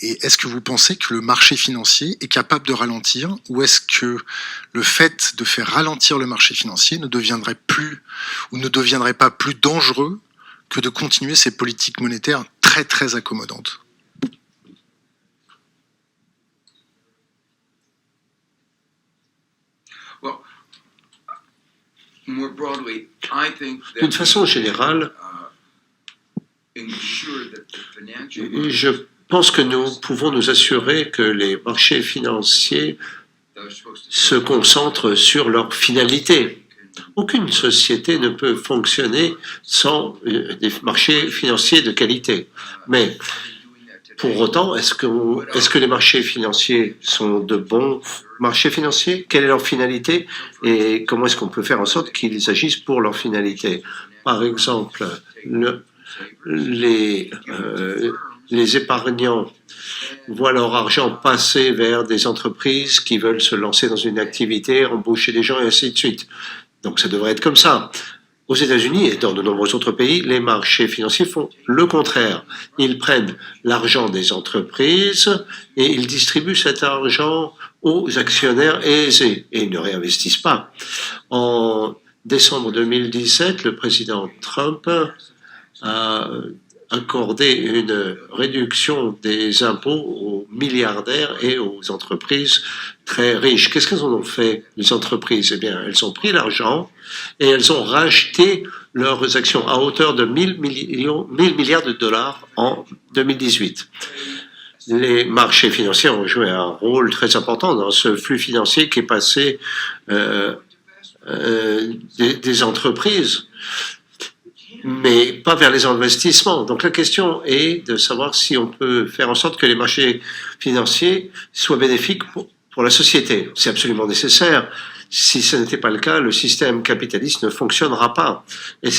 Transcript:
Et est-ce que vous pensez que le marché financier est capable de ralentir, ou est-ce que le fait de faire ralentir le marché financier ne deviendrait plus ou ne deviendrait pas plus dangereux que de continuer ces politiques monétaires très très accommodantes? D'une façon générale, je pense que nous pouvons nous assurer que les marchés financiers se concentrent sur leur finalité. Aucune société ne peut fonctionner sans des marchés financiers de qualité. Mais pour autant, est-ce que les marchés financiers sont de bons marchés financiers? Quelle est leur finalité et comment est-ce qu'on peut faire en sorte qu'ils agissent pour leur finalité? Par exemple, les épargnants voient leur argent passer vers des entreprises qui veulent se lancer dans une activité, embaucher des gens et ainsi de suite. Donc ça devrait être comme ça. Aux États-Unis et dans de nombreux autres pays, les marchés financiers font le contraire. Ils prennent l'argent des entreprises et ils distribuent cet argent aux actionnaires aisés et ils ne réinvestissent pas. En décembre 2017, le président Trump a accordé une réduction des impôts aux milliardaires et aux entreprises très riches. Qu'est-ce qu'elles en ont fait, les entreprises? Eh bien, elles ont pris l'argent et elles ont racheté leurs actions à hauteur de 1000 milliards de dollars en 2018. Les marchés financiers ont joué un rôle très important dans ce flux financier qui est passé des entreprises, mais pas vers les investissements. Donc la question est de savoir si on peut faire en sorte que les marchés financiers soient bénéfiques pour la société. C'est absolument nécessaire. Si ce n'était pas le cas, le système capitaliste ne fonctionnera pas. Et